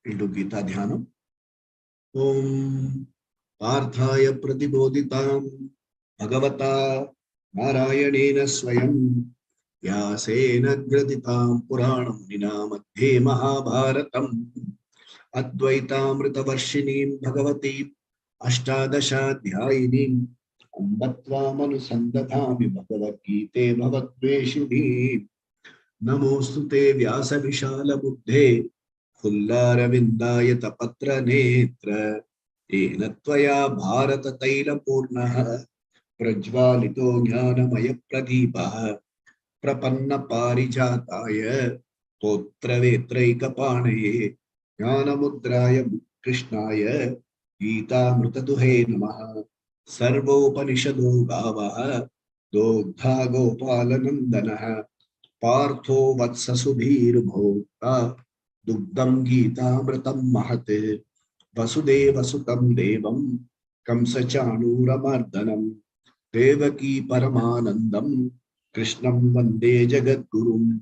We'll do Gita Dhyanam. Om Parthaya Pratibodhitam Bhagavata Narayanena Swayam Vyasena Graditam Puranam Nina Madhye Mahabharatam Advaitamrita Varshinim Bhagavati Ashtadasha Dhyayinim Ambatva Manusandadhami Bhagavad Gite Bhavatveshini Namostute Vyasa Vishala Buddhe Fullaravindaayata Patra Netra Enatvaya Bharata Taila Purnaha Prajvalito Jnanamaya Pradipaha Prapanna Parijataya Totra Vetraika Panaye Jnanamudraya Krishnaya Gita Mrutaduhe Namaha Sarvopanishado Gavaha Dogdha Gopalanandanaha Partho Vatsasudhir Bhokta Dugdam Gita Mritam Mahate Vasudeva Sutam Devam Kamsachanura Mardanam Devaki Paramanandam Krishnam Vande Jagadgurum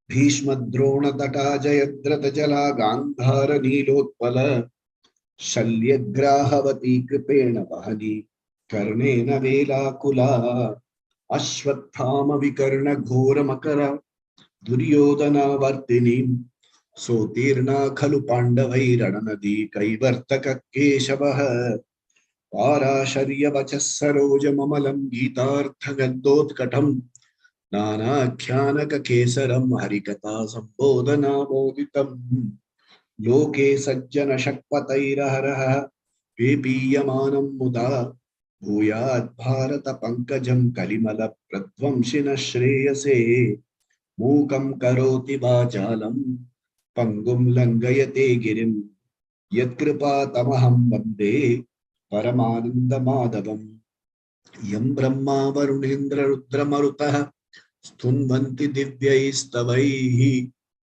Bhishma Drona Tata Jayadrata Jala Gandhara Nilotpala Shalyagrahavati Kripena Vahani Karnena Vela Kula Ashwathama Vikarna Ghora Makara Duryodhana Vartinim Sotirna Khalu Pandavai Rananadi Kaivartaka Keshavaha Parasharya Vachasaroja Mamalam Gitartha Gaddot Katam Nana Kyanaka Kesaram Harikata Sambodhana Moditam Loke Sajjana Shakpataira Haraha Pipiyamanam Muda Bhuyat Bharata Pankajam Kalimala Pradvamshina Shreyase Mukam Karoti Vachalam Pangum Langayate Girim Yatkripa Tamaham Bande Paramananda Madhavam Yam Brahma Varunendra Rudra Marutaha Stunvanti Divyaistavaihi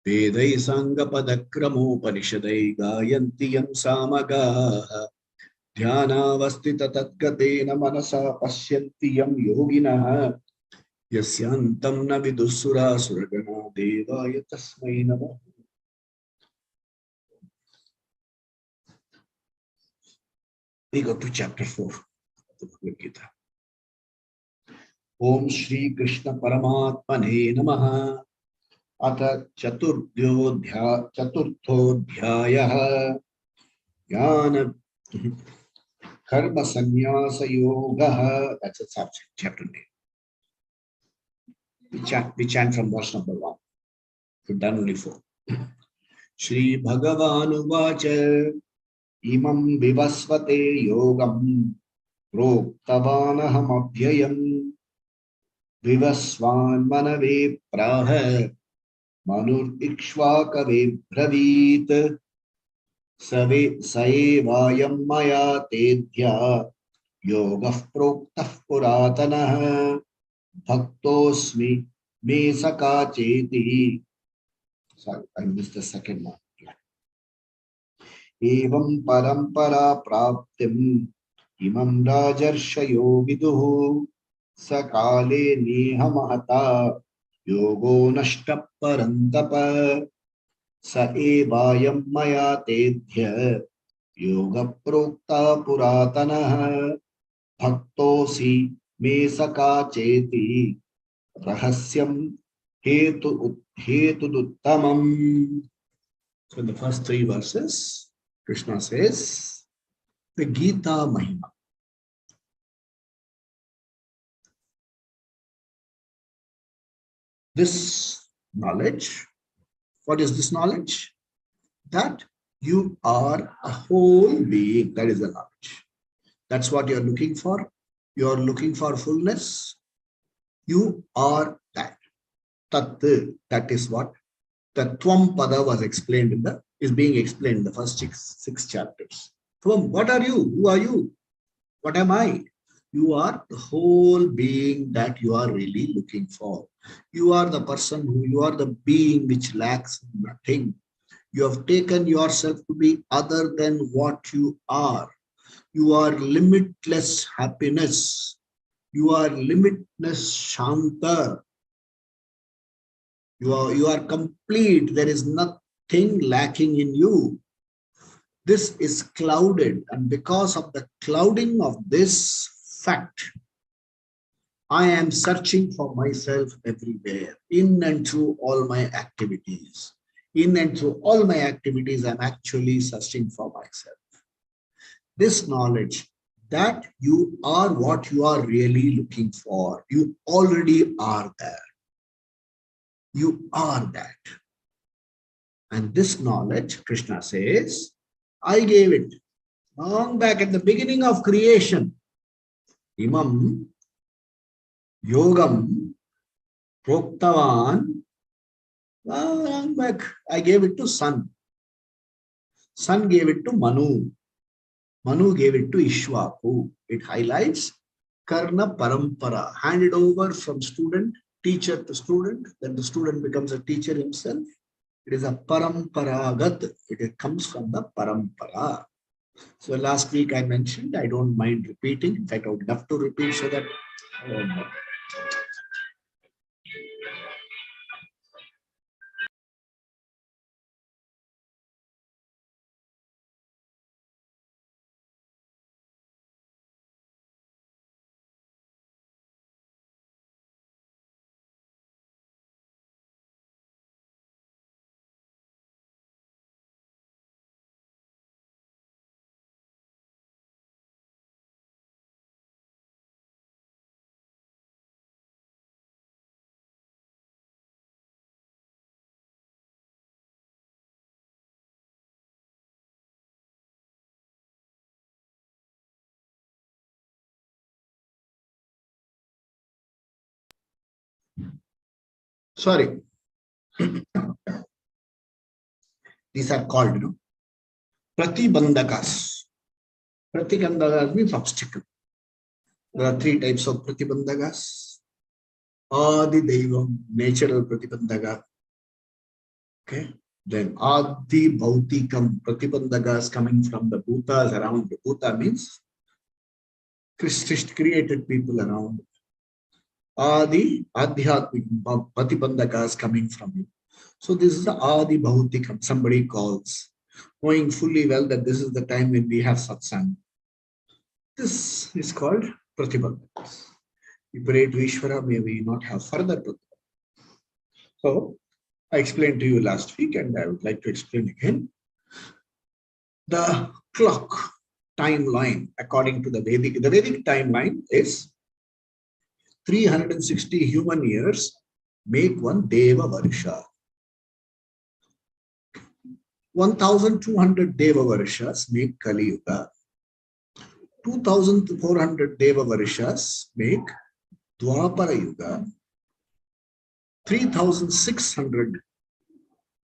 Vedai Sangapadakrammo Parishadai Gayanti Yam Samagaha Dhyanavastita Tatgatena Manasa Pashyanti Yam Yoginaha Yasyantam na vidusura suragana devaya tasmai namah. We go to chapter 4 of the Bhagavad Gita. Om Shri Krishna Paramatmane Namaha Atha Chaturthodhyayah Jnana Karma Sannyasa Yoga. That's a subject, chapter name. We chant from verse number 1. We've done only 4. Shri Bhagavanu Vacha Imam Vivasvate Yogam Proktavanaham Abhyayam Vivasvan Manave Praha Manur Ikshvakave Bravit Saevayam Maya Tedhya Yogah Proktah Puratanaha Bhaktosmi me saka cheti. Sorry, I missed the second one. Evam parampara praptim imam rajarshayo viduhu sakale neha mahata yogo nashta parantapa sa evayam maya tedhya yoga prokta puratanaha bhaktosi me saka cheti Rahasyam Hetuduttamam. So in the first 3 verses, Krishna says the Gita Mahima. This knowledge, what is this knowledge? That you are a whole being. That is the knowledge. That's what you are looking for. You are looking for fullness. You are that. Tat, that is what the Tvam Pada was explained is being explained in the first 6 chapters. Tvam, what are you? Who are you? What am I? You are the whole being that you are really looking for. You are the person you are the being which lacks nothing. You have taken yourself to be other than what you are. You are limitless happiness. You are limitless Shanta. You are complete. There is nothing lacking in you. This is clouded, and because of the clouding of this fact, I am searching for myself everywhere, in and through all my activities. In and through all my activities, I'm actually searching for myself. This knowledge that you are what you are really looking for, you already are there. You are that. And this knowledge, Krishna says, I gave it long back at the beginning of creation. Imam Yogam Proktavan. Long back, I gave it to Sun. Sun gave it to Manu. Manu gave it to Ishwaku. It highlights Karna Parampara, handed over from student, teacher to student, then the student becomes a teacher himself. It is a Paramparagat. It comes from the Parampara. So last week I mentioned, I don't mind repeating. In fact, I would love to repeat so that sorry, these are called, Pratibandhakas. Pratibandhakas means obstacle. There are three types of Pratibandhakas. Adi Devam, natural Pratibandhaka. Okay. Then Adi Bhautikam, Pratibandhakas coming from the Bhutas around. Bhuta means created people around. Adi Adhyatmik Pratibandhakas coming from you. So this is the Adi Bhautikam. Somebody calls, knowing fully well that this is the time when we have Satsang. This is called Pratibandhakas. We pray to Ishvara, may we not have further Pratibandhakas. So I explained to you last week, and I would like to explain again. The clock timeline, according to the Vedic timeline is 360 human years make one Deva Varsha. 1,200 Deva Varshas make Kali Yuga. 2,400 Deva Varshas make Dwapara Yuga. 3,600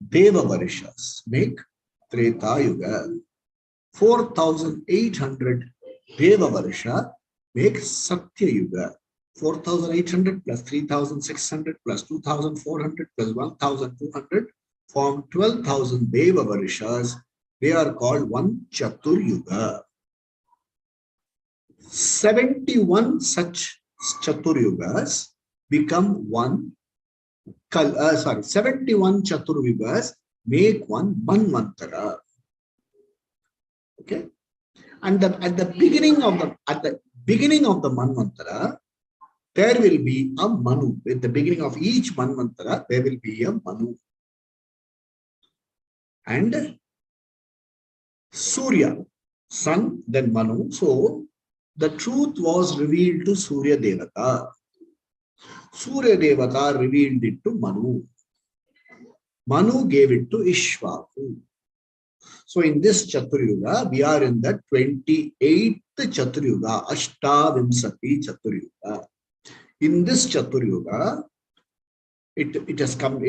Deva Varshas make Treta Yuga. 4,800 Deva Varsha make Satya Yuga. 4,800 plus 3,600 plus 2,400 plus 1,200 form 12,000 Deva Varshas. They are called one Chatur Yuga. 71 such Chatur Yugas become one 71 Chatur Yugas make one Manvantara. Okay, and at the beginning of the Manvantara, there will be a Manu. At the beginning of each Manvantara, there will be a Manu. And Surya, Sun, then Manu. So the truth was revealed to Surya Devata. Surya Devata revealed it to Manu. Manu gave it to Ishwaku. So in this Chaturyuga, we are in the 28th Chaturyuga, Ashtavimsati Chaturyuga. In this Chaturyuga, it has come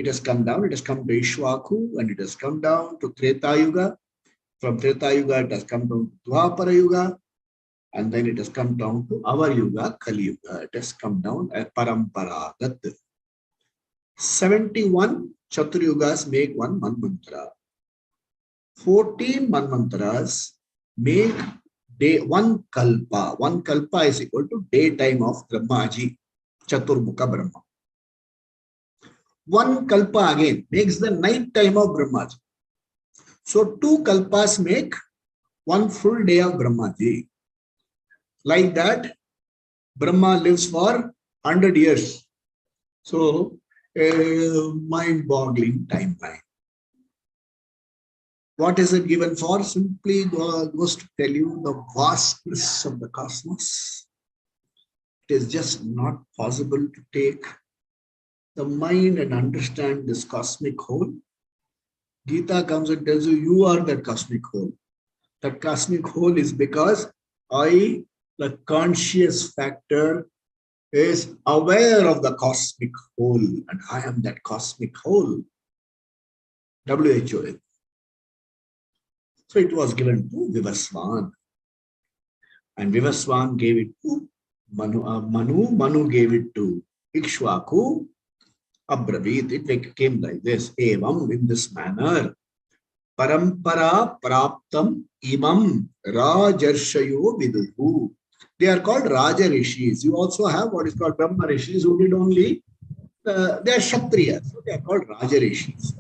down, it has come to Ishwaku, and it has come down to Treta Yuga. From Treta Yuga, it has come down to Dwapara Yuga, and then it has come down to our Yuga, Kali Yuga. It has come down as Paramparagat. 71 Chaturyugas make one Manvantara. 14 Manvantaras make one Kalpa. One Kalpa is equal to daytime of Brahmaji, Chaturmukha Brahma. One kalpa again makes the night time of Brahmaji. So two kalpas make one full day of Brahmaji. Like that, Brahma lives for 100 years. So, a mind-boggling timeline. What is it given for? Simply goes to tell you the vastness of the cosmos. It is just not possible to take the mind and understand this cosmic whole. Gita comes and tells you, you are that cosmic whole. That cosmic whole is because I, the conscious factor, is aware of the cosmic whole, and I am that cosmic whole. WHO. So it was given to Vivaswan, and Vivaswan gave it to Manu gave it to Ikshvaku. Abravit, it came like this, Evam, in this manner. Parampara praptam imam rajarshayo viduhu. They are called Raja Rishis. You also have what is called Brahma Rishis, who did only, they are Kshatriyas. So they are called Raja Rishis.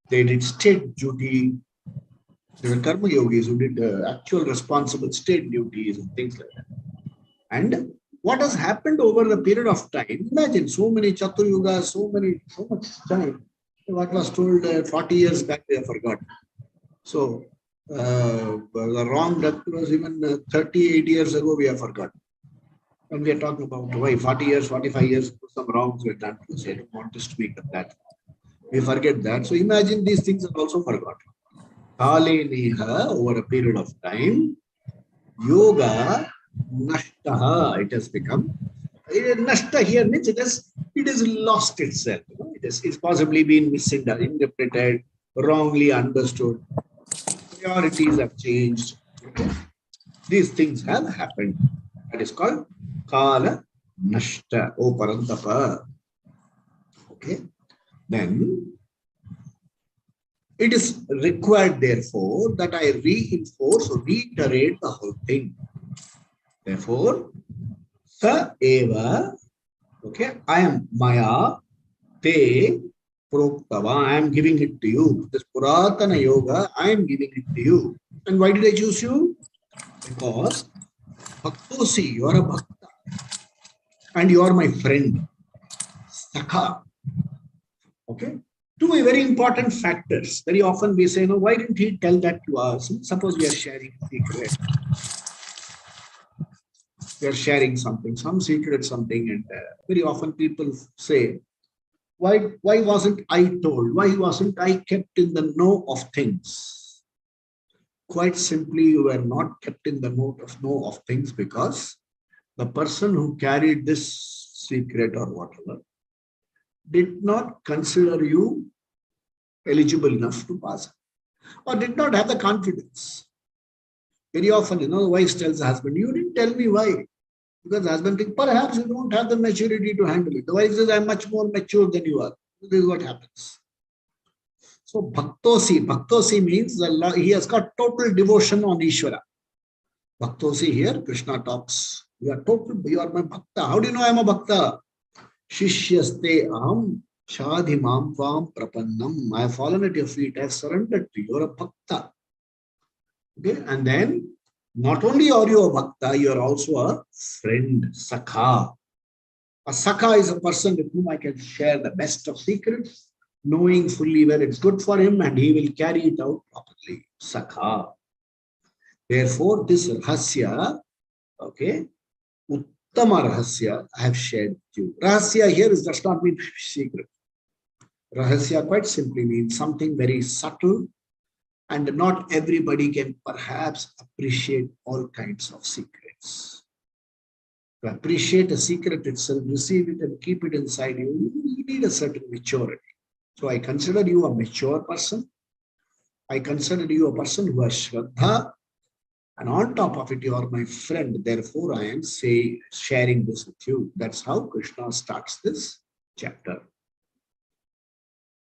They did state duty. There were Karma Yogis who did actual responsible state duties and things like that. And what has happened over the period of time, imagine so many Chatur Yugas, so much time. What was told 40 years back, they have forgotten. So, the wrong that was even 38 years ago, we have forgotten. And we are talking about why 40 years, 45 years, some wrongs were done. So I don't want us to make a that. We forget that. So imagine these things are also forgotten. Kale Neha, over a period of time, yoga nashtaha, it has become. Nashta here means it has lost itself. It's possibly been misinterpreted, wrongly understood. Priorities have changed. These things have happened. That is called Kala Nashta, O Parantapa. Okay. Then it is required, therefore, that I reinforce or reiterate the whole thing. Therefore, Sa Eva, okay, I am Maya, Te Proktava, I am giving it to you. This Puratana Yoga, I am giving it to you. And why did I choose you? Because Bhaktosi, you are a Bhakta. And you are my friend. Sakha. Okay. Two very important factors. Very often we say, no, why didn't he tell that to us? Suppose we are sharing a secret. We are sharing something, some secret, something, and very often people say, why wasn't I told? Why wasn't I kept in the know of things? Quite simply, you were not kept in the know of things because the person who carried this secret or whatever did not consider you eligible enough to pass or did not have the confidence. Very often, the wife tells the husband, you didn't tell me why. Because the husband thinks, perhaps you don't have the maturity to handle it. The wife says, I'm much more mature than you are. This is what happens. So, Bhaktosi means he has got total devotion on Ishvara. Bhaktosi here, Krishna talks. You are my Bhakta. How do you know I'm a Bhakta? Shishyaste aham shadhimam tvam prapannam. I have fallen at your feet. I have surrendered to you. You're a Bhakta. Okay, and then not only are you a Bhakta, you are also a friend, Sakha. A Sakha is a person with whom I can share the best of secrets, knowing fully where it's good for him, and he will carry it out properly. Sakha. Therefore, this Rahasya, okay, Uttama Rahasya, I have shared with you. Rahasya here does not mean secret. Rahasya quite simply means something very subtle, and not everybody can perhaps appreciate all kinds of secrets. To appreciate a secret itself, receive it and keep it inside you, you need a certain maturity. So I consider you a mature person. I consider you a person who has Shraddha. And on top of it, you are my friend. Therefore, I am sharing this with you. That's how Krishna starts this chapter.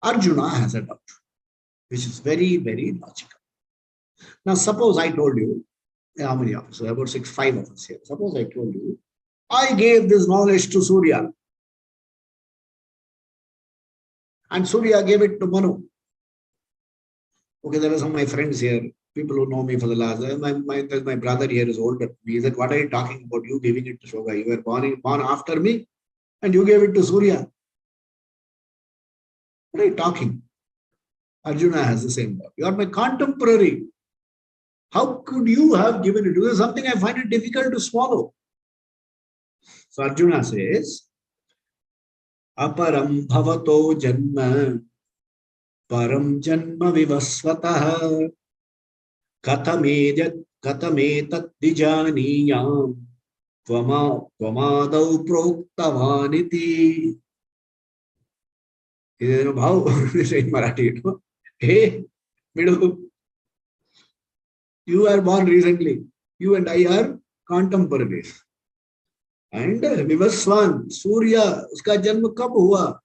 Arjuna has a doubt, which is very, very logical. Now, suppose I told you, how many of us? About 5 of us here. Suppose I told you, I gave this knowledge to Surya. And Surya gave it to Manu. Okay, there are some of my friends here, people who know me for the last, my brother here is older. He said, what are you talking about? You giving it to Shoga? You were born after me and you gave it to Surya. What are you talking? Arjuna has the same doubt. You are my contemporary. How could you have given it? This is something I find it difficult to swallow. So Arjuna says, Aparam bhavato janma param janma vivasvatah katametat dijaniyam tvamadau proktavaniti. Bhav, in Marathi, hey, Midu, you were born recently. You and I are contemporaries. And Vivaswan, Surya, uska janma kab hua?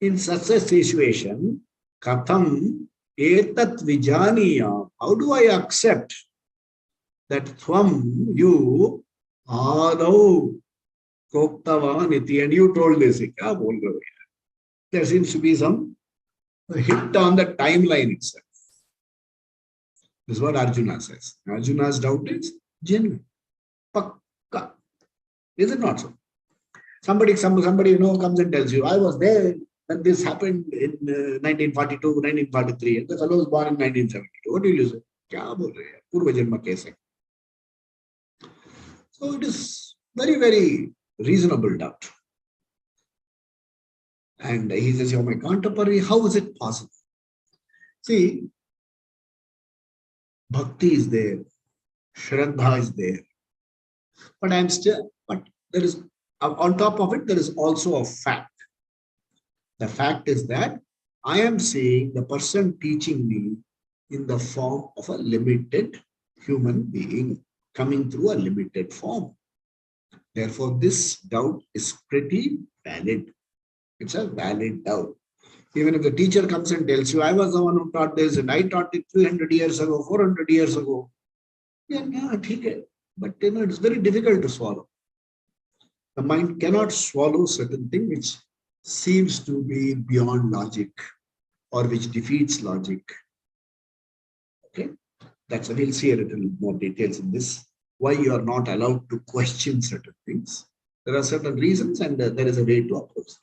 In such a situation, katham etat vijaniya, how do I accept that thvam, you, adau proktavaniti, and you told this, kya bol rahe ho? There seems to be some hit on the timeline itself. This is what Arjuna says. Arjuna's doubt is genuine. Pakka. Is it not so? Somebody comes and tells you, I was there when this happened in 1942, 1943, and the fellow was born in 1972. What will you say? Kya bol rahe hai? Purva janma kaise? So it is very, very reasonable doubt. And he says, you're my contemporary. How is it possible? See, bhakti is there, shraddha is there, but there is, on top of it, there is also a fact. The fact is that I am seeing the person teaching me in the form of a limited human being coming through a limited form. Therefore, this doubt is pretty valid. It's a valid doubt. Even if the teacher comes and tells you, I was the one who taught this and I taught it 300 years ago, 400 years ago. Yeah, okay. But it's very difficult to swallow. The mind cannot swallow certain thing which seems to be beyond logic or which defeats logic. Okay, we'll see a little more details in this. Why you are not allowed to question certain things. There are certain reasons and there is a way to approach it.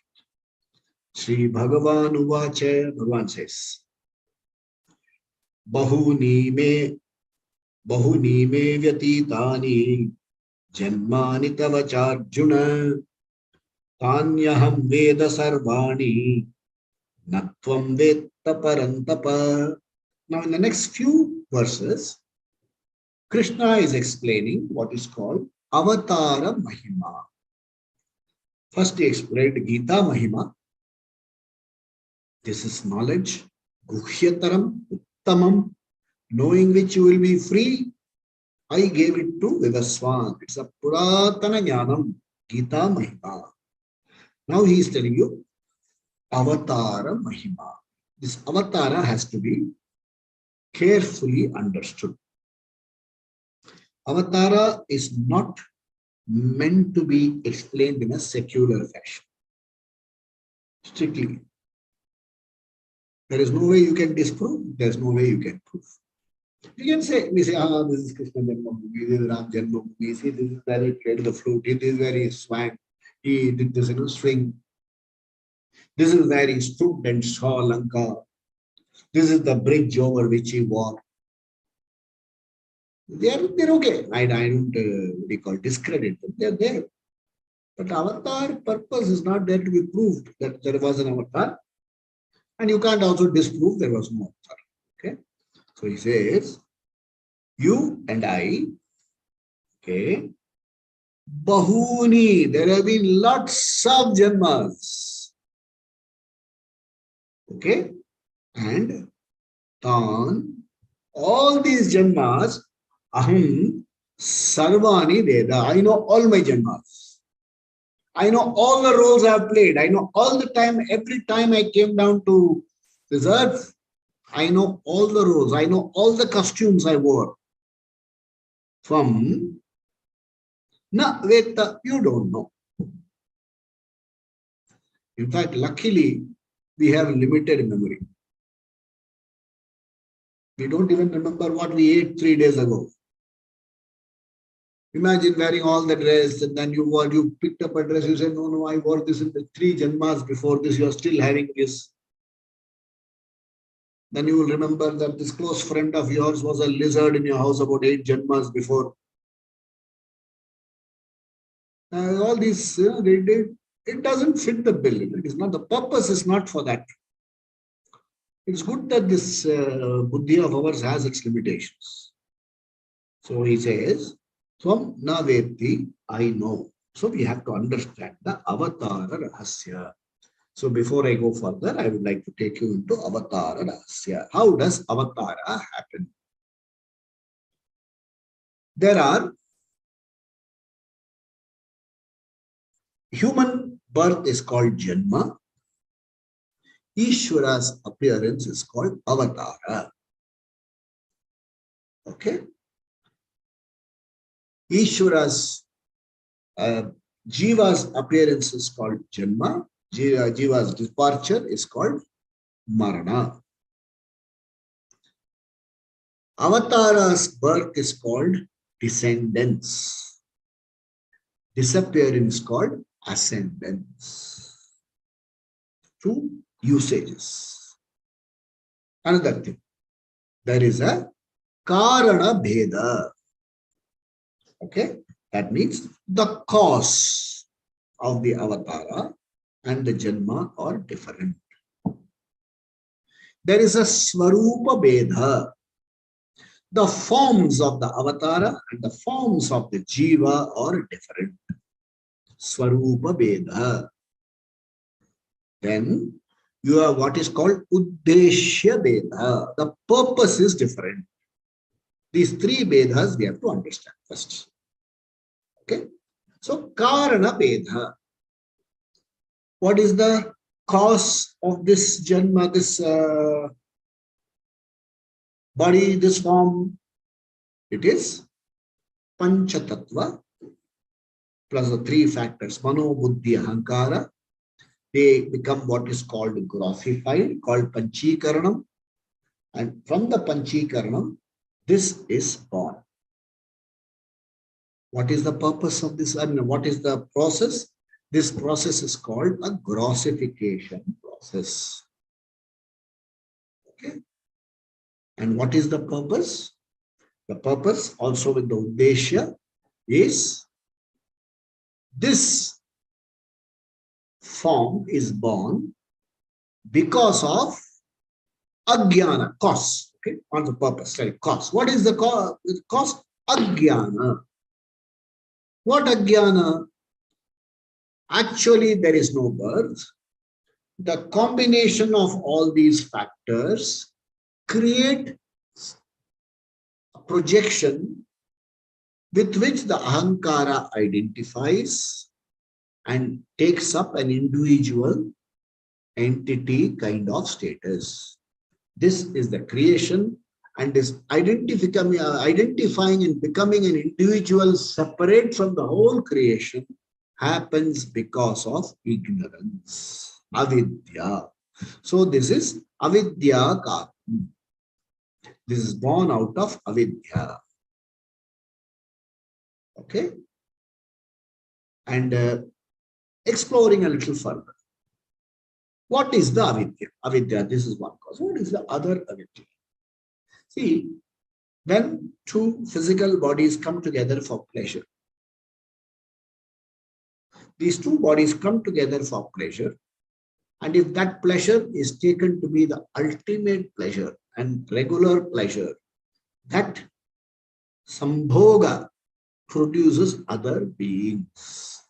Shri Bhagavan Uvacha, Bhagavan says, Bahuni me vyatitani janmani tavacharjuna tanyaham veda sarvani natvam vetta parantapa. Now in the next few verses, Krishna is explaining what is called Avatara Mahima. First he explained Gita Mahima. This is knowledge, Guhyataram, Uttamam, knowing which you will be free. I gave it to Vivaswan. It's a Puratana Jnanam, Gita Mahima. Now he is telling you Avatara Mahima. This Avatara has to be carefully understood. Avatara is not meant to be explained in a secular fashion. Strictly. There is no way you can disprove. There is no way you can prove. You can say, this is Krishna Janmabhoomi, this is Ram Janmabhoomi, see, this is where he played the flute, this is where he swang, he did this swing. This is where he stood and saw Lanka. This is the bridge over which he walked. They're okay. I don't discredit them. They're there. But avatar purpose is not there to be proved that there was an avatar. And you can't also disprove there was no avatar. Okay. So he says, you and I, okay, Bahuni, there have been lots of janmas. Okay. And Tan, all these janmas, Aham Sarvani Veda. I know all my janmas. I know all the roles I have played. I know all the time, every time I came down to this earth, I know all the roles. I know all the costumes I wore. From Na Veta, you don't know. In fact, luckily, we have limited memory. We don't even remember what we ate 3 days ago. Imagine wearing all the dress and then you picked up a dress, you said, no, I wore this in the 3 janmas before this, you are still having this. Then you will remember that this close friend of yours was a lizard in your house about 8 janmas before. All these, it doesn't fit the bill. It is not, the purpose is not for that. It's good that this buddhi of ours has its limitations. So he says, Swam na veti, I know. So we have to understand the avatara rahasya. So before I go further, I would like to take you into avatara rahasya. How does avatara happen? There are human birth is called janma. Ishvara's appearance is called avatara. Okay? Ishvara's Jiva's appearance is called Janma. Jiva's departure is called Marana. Avatara's birth is called descendance. Disappearance is called ascendance. 2 usages. Another thing. There is a Karana Bheda. Okay, that means the cause of the avatara and the janma are different. There is a Swarupa Bheda. The forms of the avatara and the forms of the jiva are different. Swarupa Bheda. Then you have what is called Uddeshya Bheda. The purpose is different. These 3 Vedas we have to understand first. Okay. So, Karana Bheda. What is the cause of this Janma, this body, this form? It is Panchatattva plus the 3 factors. Mano, Buddhi, Ahankara. They become what is called grossified, called Panchikaranam. And from the Panchikaranam, this is born. What is the purpose of this? I mean, what is the process? This process is called a grossification process. Okay. And what is the purpose? The purpose also with the Uddeshya is this form is born because of Ajnana, cause. Okay, on the purpose, like cause. What is the cause? Cause Ajnana. What Ajnana? Actually, there is no birth. The combination of all these factors create a projection with which the Ahankara identifies and takes up an individual entity kind of status. This is the creation, and this identifying and becoming an individual separate from the whole creation happens because of ignorance, avidya. So this is avidya karma. This is born out of avidya. Okay? And exploring a little further. What is the avidya? Avidya, this is one cause. What is the other avidya? See, when 2 physical bodies come together for pleasure, these 2 bodies come together for pleasure, and if that pleasure is taken to be the ultimate pleasure and regular pleasure, that sambhoga produces other beings.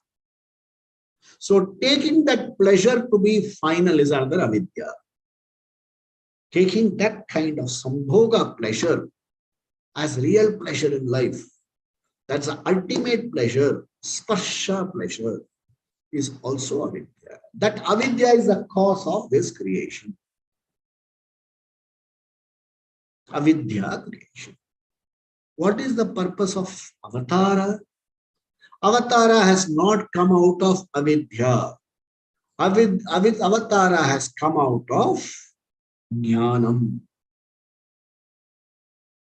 So taking that pleasure to be final is another avidya. Taking that kind of sambhoga pleasure as real pleasure in life, that's the ultimate pleasure, sparsha pleasure, is also avidya. That avidya is the cause of this creation. Avidya creation. What is the purpose of avatara? Avatara has not come out of avidya. Avid avatara has come out of jnanam.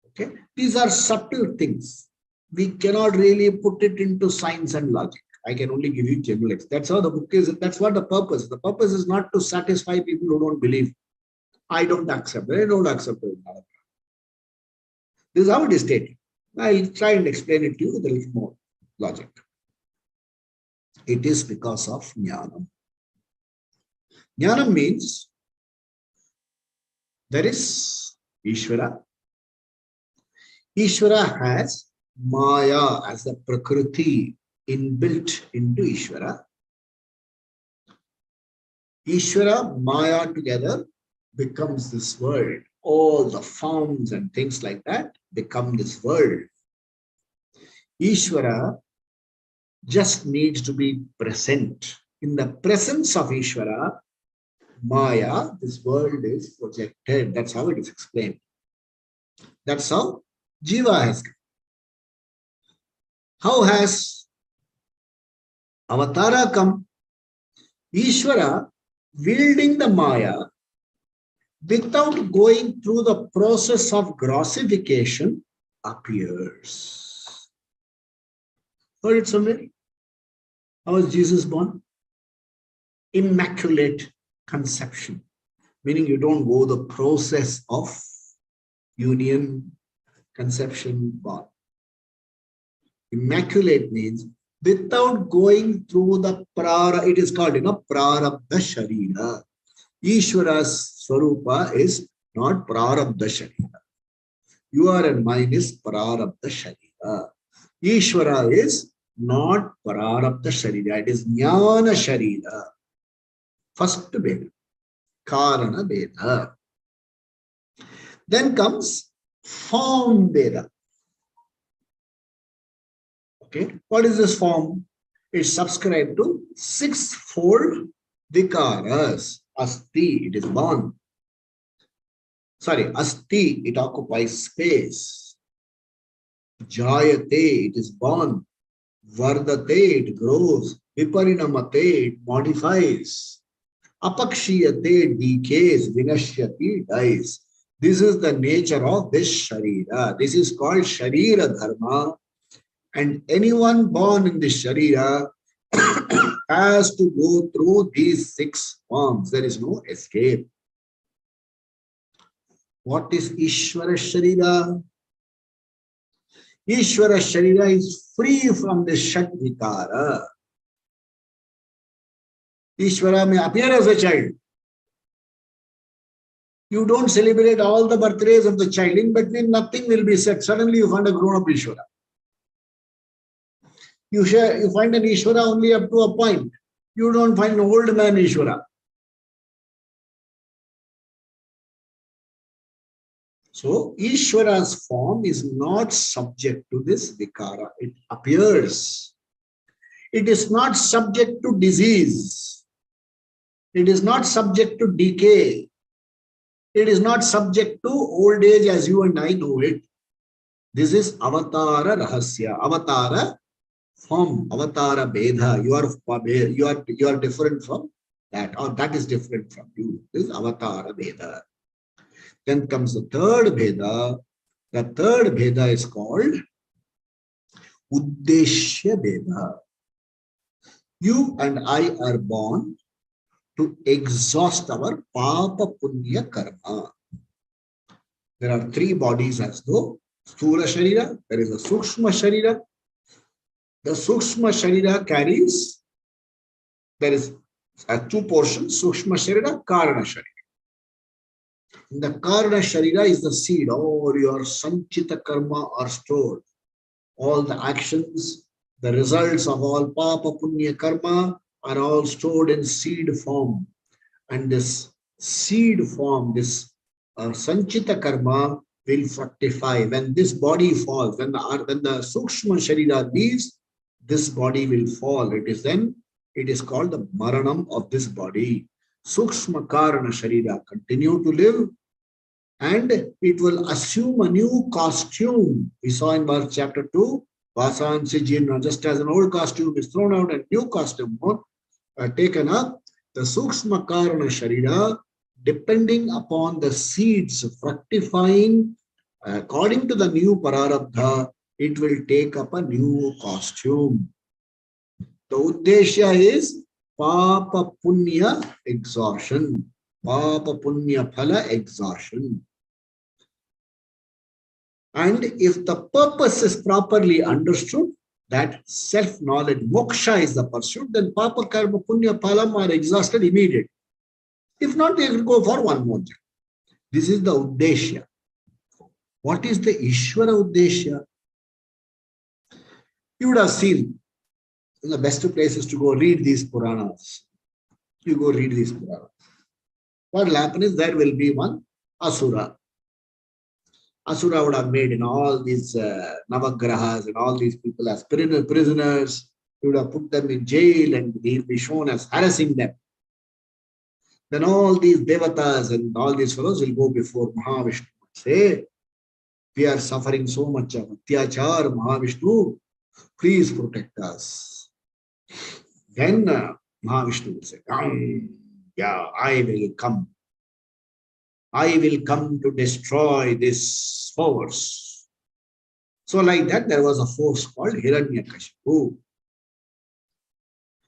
Okay, these are subtle things. We cannot really put it into science and logic. I can only give you general. That's how the book is. That's what the purpose. The purpose is not to satisfy people who don't believe. I don't accept it. I don't accept it. This is how it is stated. I'll try and explain it to you with a little more logic. It is because of jnanam. Jnanam means there is Ishvara. Ishvara has Maya as the Prakriti inbuilt into Ishvara. Ishvara, Maya together becomes this world. All the forms and things like that become this world. Ishvara just needs to be present. In the presence of Ishvara, Maya, this world is projected. That's how it is explained. That's how Jiva has come. How has Avatara come? Ishvara, wielding the Maya, without going through the process of grossification, appears. Heard it somewhere? How was Jesus born? Immaculate conception, meaning you don't go the process of union, conception, born. Immaculate means without going through the it is called, prarabdha sharira. Ishvara's swarupa is not prarabdha sharira. Your and mine is prarabdha sharira. Ishvara is not prarabdha sharira. It is jnana sharira. First Veda. Karana Veda. Then comes form Veda. Okay, what is this form? It's subscribed to sixfold vikaras. Asti, it is born. Sorry, asti, it occupies space. Jayate, it is born. Vardate, it grows. Viparinamate, it modifies. Apakshiyate, decays. Vinashyati, dies. This is the nature of this sharira. This is called sharira dharma. And anyone born in this sharira has to go through these 6 forms. There is no escape. What is Ishvara Sharira? Ishvara Sharira is free from the Shat Vikara. Ishvara may appear as a child. You don't celebrate all the birthdays of the child. In between, nothing will be said. Suddenly you find a grown-up Ishvara. You find an Ishvara only up to a point. You don't find an old man Ishvara. So, Ishvara's form is not subject to this vikara. It appears. It is not subject to disease. It is not subject to decay. It is not subject to old age as you and I know it. This is avatara rahasya. Avatara form, avatara bedha. You are different from that, or that is different from you. This is avatara bedha. Then comes the third Bheda. The third Bheda is called Uddeshya Bheda. You and I are born to exhaust our Papa Punya Karma. There are 3 bodies as though. Sthula Sharira, there is a Sukshma Sharira. The Sukshma Sharira carries, there is 2 portions, Sukshma Sharira, Karana Sharira. The Karana Sharira is the seed. All your Sanchita Karma are stored. All the actions, the results of all Papa Punya Karma are all stored in seed form. And this seed form, this Sanchita Karma will fructify. When this body falls, when the Sukshma Sharira leaves, this body will fall. It is called the Maranam of this body. Sukshma Karana Sharira continue to live, and it will assume a new costume. We saw in verse chapter 2, Vasansi Jirna, just as an old costume is thrown out and new costume taken up, The Sukshma Karana Sharira, depending upon the seeds fructifying according to the new Prarabdha, it will take up a new costume. The Uddeshya is Papa Punya exhaustion. Papa Punya Phala exhaustion. And if the purpose is properly understood, that self-knowledge, moksha is the pursuit, then Papa Karma Punya Phalam are exhausted immediately. If not, they will go for one more thing. This is the Uddeshya. What is the Ishvara Uddeshya? You would have seen the best places to go read these Puranas. You go read these Puranas. What will happen is there will be one Asura. Asura would have made in all these Navagrahas and all these people as prisoners. He would have put them in jail and he will be shown as harassing them. Then all these devatas and all these fellows will go before Mahavishnu and say, we are suffering so much of atyachar, Mahavishnu, please protect us. Then Mahavishnu will say, yeah, I will come. I will come to destroy this force. So like that, there was a force called Hiranyakashipu.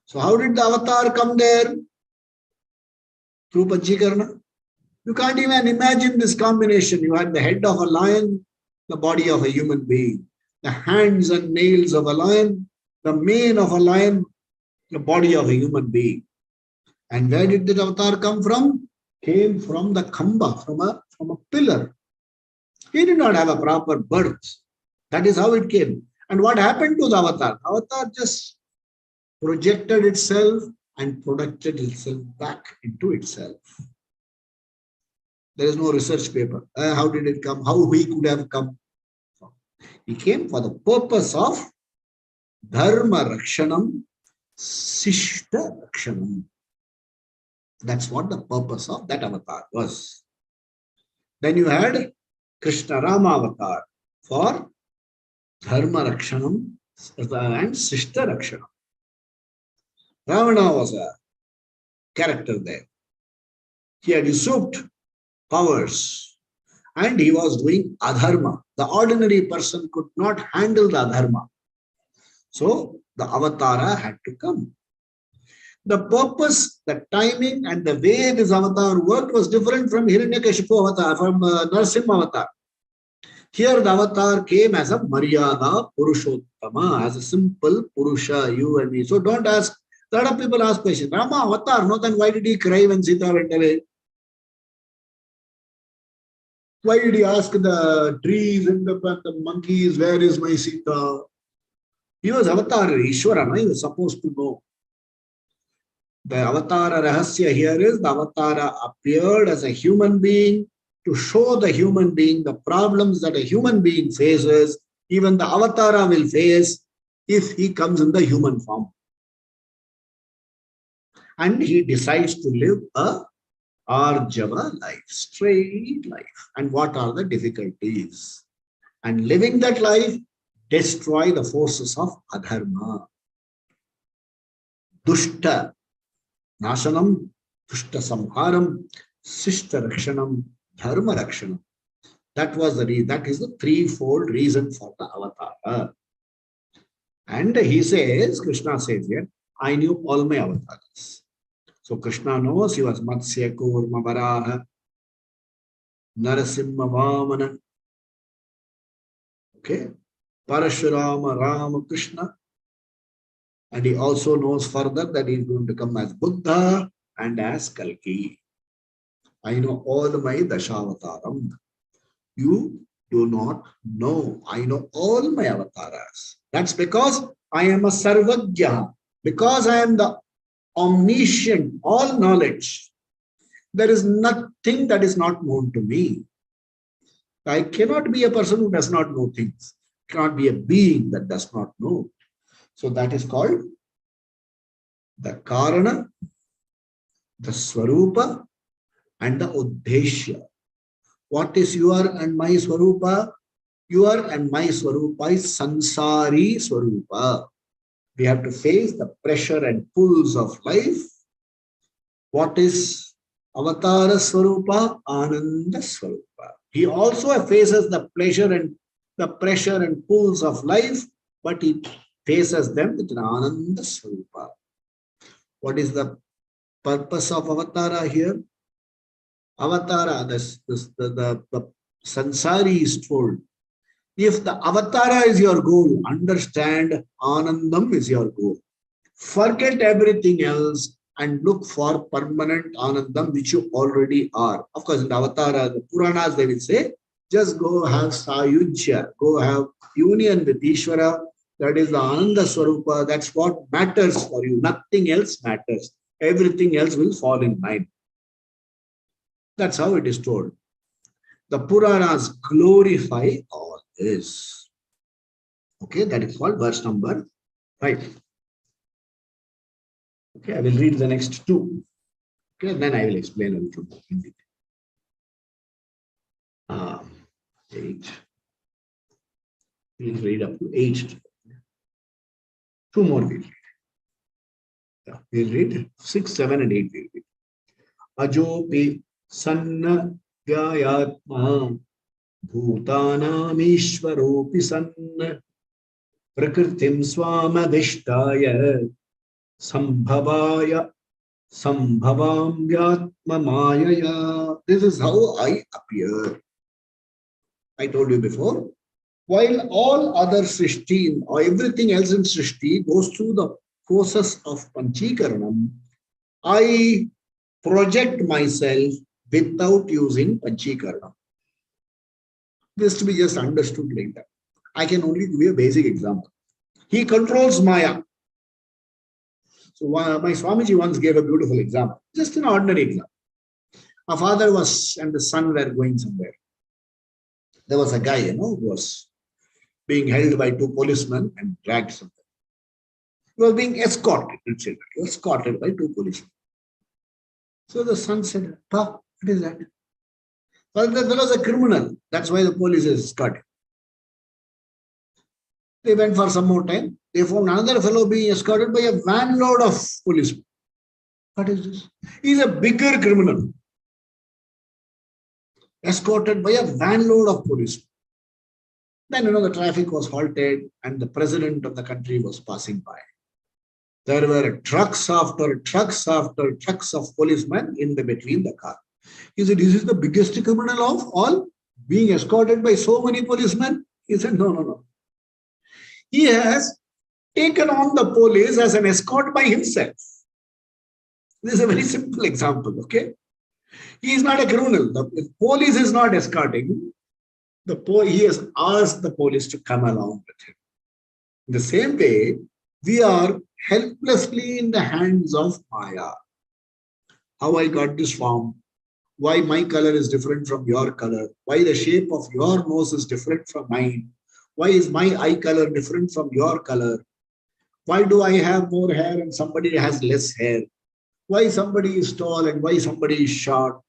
So how did the avatar come there? Through Panchikarna. You can't even imagine this combination. You had the head of a lion, the body of a human being. The hands and nails of a lion, the mane of a lion, the body of a human being. And where did the avatar come from? Came from the khamba, from a pillar. He did not have a proper birth. That is how it came. And what happened to the avatar? Avatar just projected itself and projected itself back into itself. There is no research paper. How did it come? How he could have come? He came for the purpose of dharma rakshanam, sishta rakshanam. That's what the purpose of that avatar was. Then you had Krishna Rama avatar for dharma rakshanam and sishta rakshanam. Ravana was a character there. He had usurped powers and he was doing adharma. The ordinary person could not handle the adharma. So the avatara had to come. The purpose, the timing and the way this avatar worked was different from Hiranyakashipu avatar, from Narasimha avatar. Here the avatar came as a Maryada Purushottama, as a simple Purusha, you and me. So don't ask, a lot of people ask questions, Rama avatar, no, then why did he cry when Sita went away? Why did he ask the trees and the monkeys, where is my Sita? He was avatar, Ishvara, he was supposed to know. The avatara rahasya here is the avatara appeared as a human being to show the human being the problems that a human being faces, even the avatara will face if he comes in the human form. And he decides to live a Arjava life, straight life. And what are the difficulties? And living that life, destroy the forces of adharma. Dushta Nashanam, Dushta Samharam, Sishta Rakshanam, Dharma Rakshanam. That was the reason. That is the threefold reason for the avatar. And he says, Krishna says here, I knew all my avatars. So Krishna knows he was Matsya, Kurma, Varaha, Narasimha, Vamana, okay, Parashurama, Rama, Krishna. And he also knows further that he is going to come as Buddha and as Kalki. I know all my Dashavataram. You do not know. I know all my avatars. That's because I am a Sarvagya. Because I am the omniscient, all knowledge. There is nothing that is not known to me. I cannot be a person who does not know things. I cannot be a being that does not know. So that is called the Karana, the Swarupa, and the Uddeshya. What is your and my Swarupa? Your and my Swarupa is Sansari Swarupa. We have to face the pressure and pulls of life What is Avatara Swarupa? Ananda Swarupa. He also faces the pleasure and the pressure and pulls of life, but he faces them with an Ananda Swarupa. What is the purpose of Avatara here? Avatara, the Sansari is told, if the Avatara is your goal, understand Anandam is your goal. Forget everything else and look for permanent Anandam, which you already are. Of course, in the Avatara, the Puranas, they will say, just go have Sayujya, go have union with Ishvara. That is the Ananda Swarupa. That's what matters for you. Nothing else matters. Everything else will fall in line. That's how it is told. The Puranas glorify all this. Okay, that is called verse number 5. Okay, I will read the next 2. Okay, then I will explain a little more in detail. 8. We'll read up to 8. 2 more we'll read. Yeah, we'll read 6, 7, and 8. We'll read. Ajopi sanna vyayatma bhutanamishvaropi sanna prakritim swamadhishtaya sambhavaya sambhavam mayaya. This is how I appear. I told you before, while all other Srishti or everything else in Srishti goes through the process of Panchikaranam, I project myself without using Panchikaranam. This to be just understood like that. I can only give you a basic example. He controls Maya. So my Swamiji once gave a beautiful example, just an ordinary example. A father and the son were going somewhere. There was a guy, who was being held by 2 policemen and dragged somewhere. He was being escorted, escorted by 2 policemen. So the son said, "Pa, what is that?" Well, there was a criminal. That's why the police is escorted. They went for some more time. They found another fellow being escorted by a van load of policemen. What is this? He's a bigger criminal. Escorted by a van load of policemen. Then, the traffic was halted and the president of the country was passing by. There were trucks after trucks after trucks of policemen in between the car. He said, "This is the biggest criminal of all, being escorted by so many policemen?" He said, No. He has taken on the police as an escort by himself. This is a very simple example, okay? He is not a criminal. The police is not escorting. He has asked the police to come along with him. In the same way, we are helplessly in the hands of Maya. How I got this form, why my color is different from your color, why the shape of your nose is different from mine, why is my eye color different from your color, why do I have more hair and somebody has less hair, why somebody is tall and why somebody is short,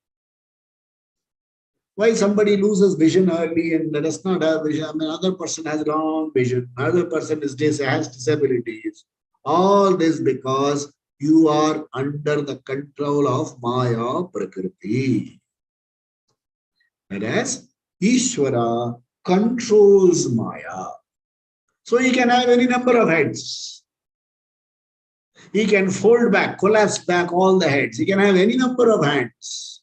why somebody loses vision early and does not have vision, another person has long vision, another person has disabilities. All this because you are under the control of Maya Prakriti. Whereas Ishvara controls Maya. So he can have any number of heads. He can fold back, collapse back all the heads. He can have any number of hands.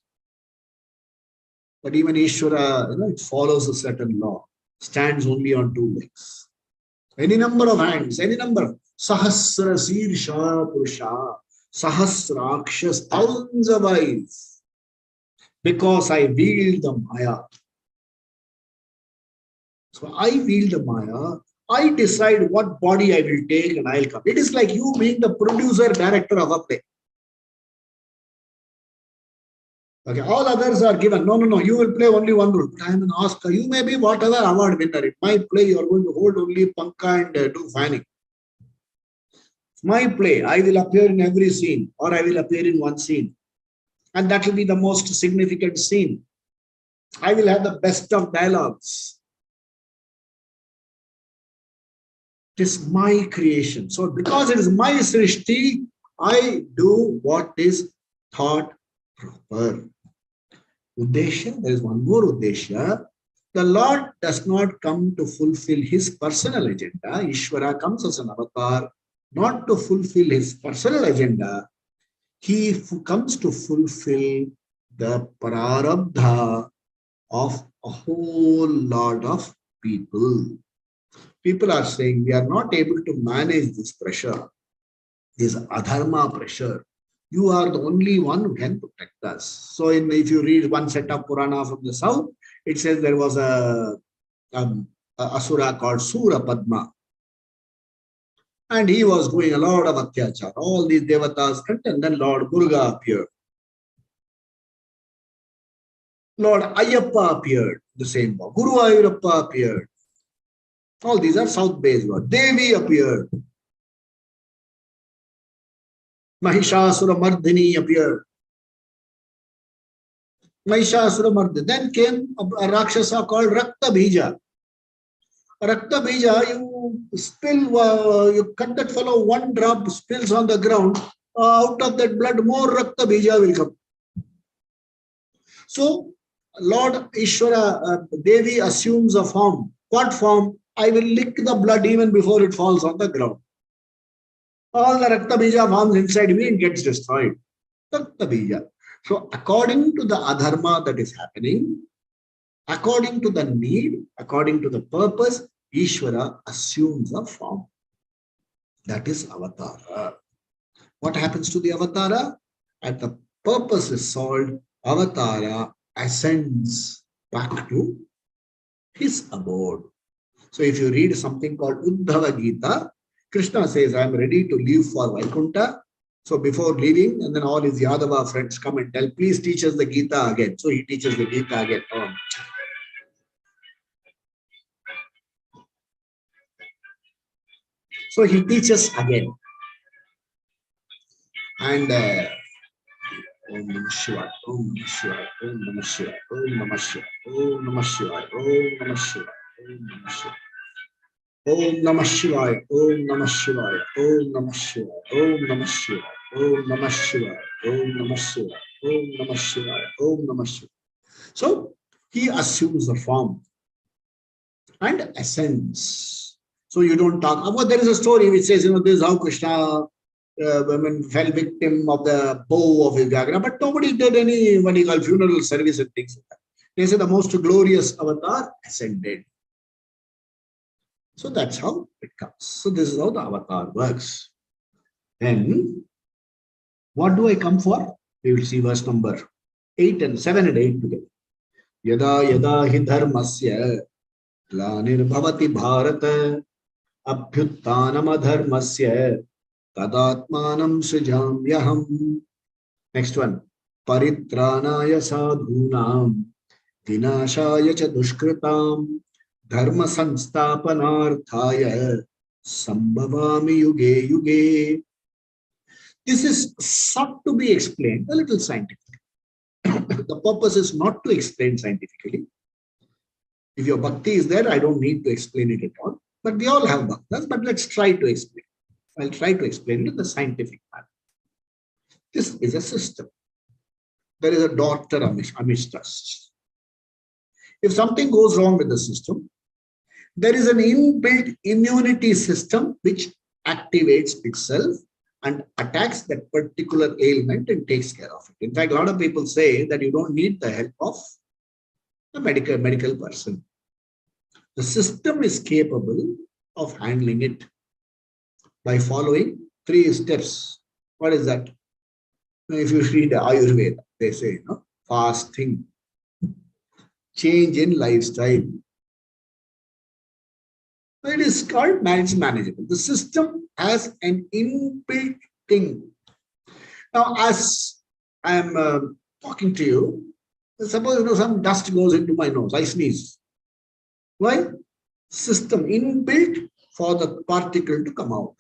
But even Ishvara, it follows a certain law, stands only on 2 legs. Any number of hands, any number. Sahasra Sirsha Purusha, Sahasrakshas, thousands of eyes. Because I wield the Maya. So I wield the Maya. I decide what body I will take and I'll come. It is like you being the producer, director of a play. Okay, all others are given. No, you will play only one role. But I am an Oscar. You may be whatever award winner. In my play, you are going to hold only panka and do fanning. My play, I will appear in every scene or I will appear in one scene. And that will be the most significant scene. I will have the best of dialogues. It is my creation. So because it is my Srishti, I do what is thought proper. Uddesha, there is one more Uddesha. The Lord does not come to fulfill his personal agenda. Ishvara comes as an avatar, not to fulfill his personal agenda. He comes to fulfill the prarabdha of a whole lot of people. People are saying we are not able to manage this pressure, this adharma pressure. You are the only one who can protect us. So if you read one set of Purana from the south, it says there was a asura called Sura Padma. And he was doing a lot of atyachar. All these devatas, and then Lord Muruga appeared. Lord Ayyappa appeared, the same one. Guru Ayurappa appeared. All these are south-based words. Devi appeared. Mahishasura Mardhini appeared. Mahishasura Mardhini. Then came a Rakshasa called Rakta Bija. Rakta Bija, you spill, you cut that fellow, one drop spills on the ground, out of that blood, more Rakta Bija will come. So, Lord Ishvara, Devi assumes a form. What form? I will lick the blood even before it falls on the ground. All the Rakta Bija forms inside me and gets destroyed. Rakta Bija. So, according to the adharma that is happening, according to the need, according to the purpose, Ishvara assumes a form. That is avatara. What happens to the avatara? At the purpose is solved, avatara ascends back to his abode. So if you read something called Uddhava Gita, Krishna says, I am ready to leave for Vaikunta. So before leaving, and then all his Yadava friends come and tell, please teach us the Gita again. So he teaches the Gita again. So he teaches again. And Om Namah Shivaya, Om Namah Shivaya, Om Namah Shivaya, Om Namah Shivaya, Om Namah Shivaya, Om Namah Shivaya, Om Namah Shivaya, Om Namah Shivaya, Om Namah Shivaya, Om Namah Shivaya, Om Namah Shivaya, Om Namah Shivaya, Om Namah Shivaya, Om Namah Shivaya. So he assumes the form and ascends. So you don't talk about, there is a story which says, this is how Krishna fell victim of the bow of his Gagra, but nobody did any what he called funeral service and things like that. They say the most glorious avatar ascended. So that's how it comes. So this is how the avatar works. Then what do I come for? We will see verse number 8 and 7 and 8 together. Yada yada hi dharmasya glanirбhavati bharata abhyuttanam adharmasya tadatmanam srijamyaham. Next one. Paritranaya sadhunam vinashaya cha dushkritam dharma sanstapanarthaya sambhavami yuge yuge. This is sought to be explained a little scientifically. The purpose is not to explain scientifically. If your bhakti is there, I don't need to explain it at all. But we all have bhaktas, but let's try to explain. I'll try to explain it in the scientific manner. This is a system. There is a doctor amidst us. If something goes wrong with the system, there is an inbuilt immunity system which activates itself and attacks that particular ailment and takes care of it. In fact, a lot of people say that you don't need the help of a medical person. The system is capable of handling it by following 3 steps. What is that? If you read Ayurveda, they say, fasting, change in lifestyle. It is called manageable. The system has an inbuilt thing. Now, as I am talking to you, suppose some dust goes into my nose, I sneeze. Why? System inbuilt for the particle to come out.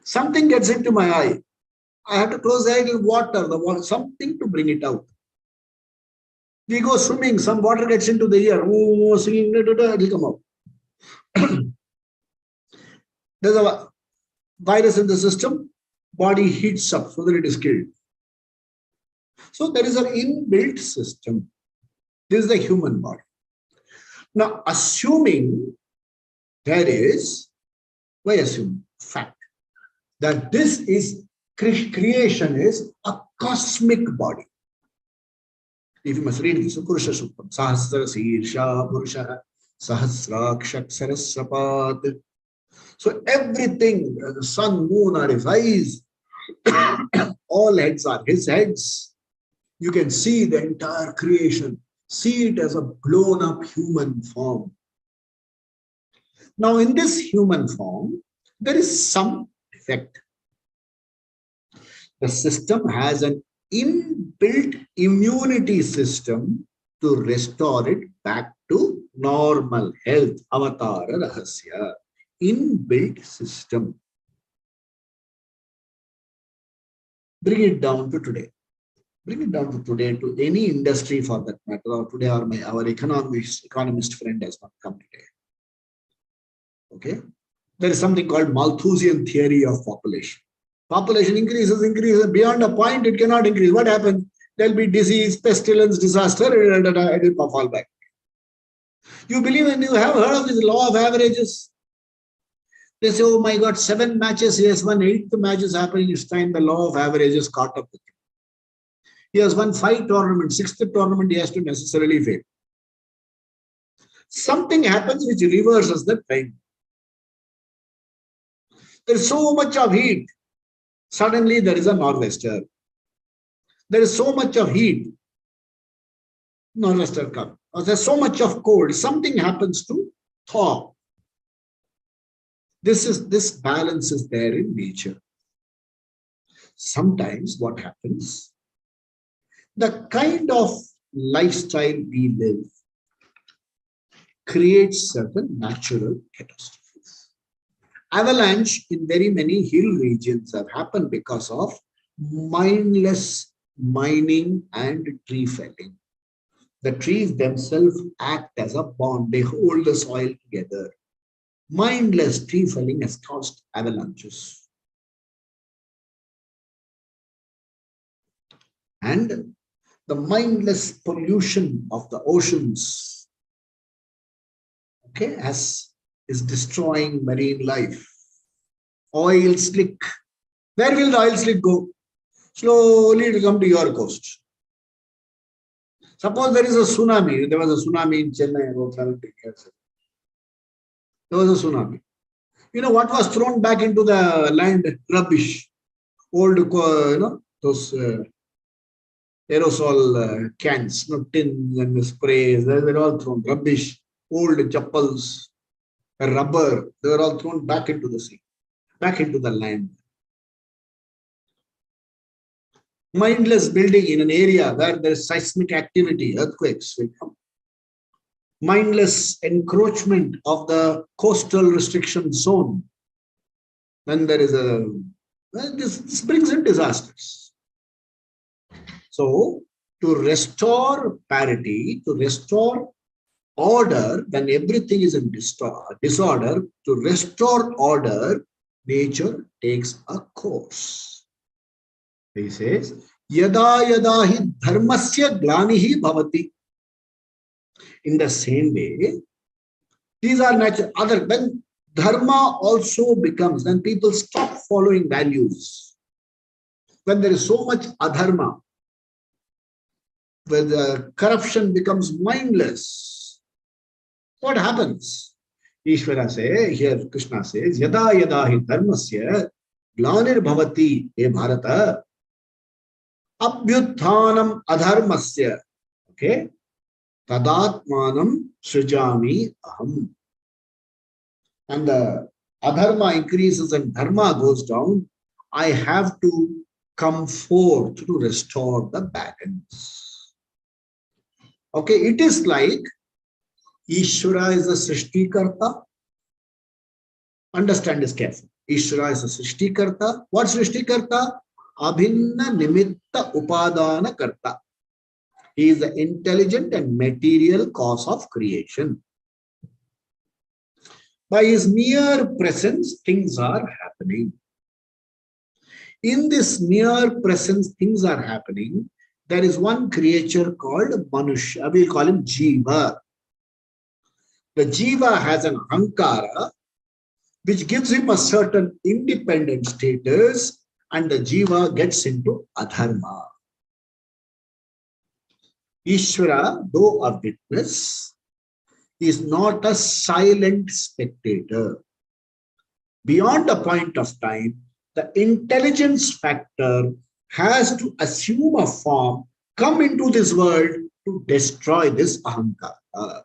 Something gets into my eye. I have to close the eye with water, something to bring it out. We go swimming, some water gets into the ear, singing, it will come out. There's a virus in the system, body heats up so that it is killed. So there is an inbuilt system. This is the human body. Now, assuming there is, why assume? Fact that this is creation is a cosmic body. If you must read this, Purusha Suktam, Sahasra Sirsha Purusha Sahasraksha Sarasrapat. So everything, the sun, moon are his eyes, all heads are his heads. You can see the entire creation. See it as a blown up human form. Now, in this human form, there is some defect. The system has an inbuilt immunity system to restore it back to normal health. Avatara Rahasya. Inbuilt system. Bring it down to today. Bring it down to today, to any industry for that matter. Or today, our economist friend has not come today. Okay? There is something called Malthusian theory of population. Population increases beyond a point, it cannot increase. What happens? There'll be disease, pestilence, disaster, it will fall back. You believe, and you have heard of this law of averages. They say, oh my God, 7 matches, he has won 8th match is happening, it's time the law of averages caught up with him. He has won 5 tournaments, 6th tournament he has to necessarily fail. Something happens which reverses the trend. There is so much of heat. Suddenly there is a nor'wester. There is so much of heat. Nor'wester comes. There's so much of cold. Something happens to thaw. This balance is there in nature. Sometimes what happens, the kind of lifestyle we live creates certain natural catastrophes. Avalanche in very many hill regions have happened because of mindless mining and tree felling. The trees themselves act as a bond. They hold the soil together. Mindless tree felling has caused avalanches. And the mindless pollution of the oceans, okay, is destroying marine life. Oil slick. Where will the oil slick go? Slowly it will come to your coast. Suppose there is a tsunami. There was a tsunami in Chennai about 70 years ago. There was a tsunami. You know what was thrown back into the land? Rubbish. Old, those aerosol cans, tins and sprays. They were all thrown. Rubbish. Old chappals. Rubber. They were all thrown back into the sea. Back into the land. Mindless building in an area where there is seismic activity, earthquakes will come. Mindless encroachment of the coastal restriction zone. When there is this brings in disasters. So, to restore parity, to restore order, when everything is in disorder, to restore order, nature takes a course. He says, Yada yada hi dharmasya glanihi bhavati. In the same way, these are natural. When dharma also becomes, when people stop following values, when there is so much adharma, when the corruption becomes mindless, what happens? Ishvara says, here Krishna says, Yada yada hi dharmasya glanir bhavati he Bharata abhyuthanam adharmasya. Okay? Tadatmanam srijami aham. And the adharma increases and dharma goes down. I have to come forth to restore the balance. Okay, it is like Ishvara is a Srishtikarta. Understand this carefully. Ishvara is a Srishtikarta. What Srishtikarta? Abhinna nimitta upadana karta. He is the intelligent and material cause of creation. By his mere presence, things are happening. In this mere presence, things are happening. there is one creature called Manushya. We call him Jiva. The Jiva has an Ahankara, which gives him a certain independent status, and the Jiva gets into Adharma. Ishvara, though a witness, is not a silent spectator. Beyond a point of time, the intelligence factor has to assume a form, come into this world to destroy this Ahankara.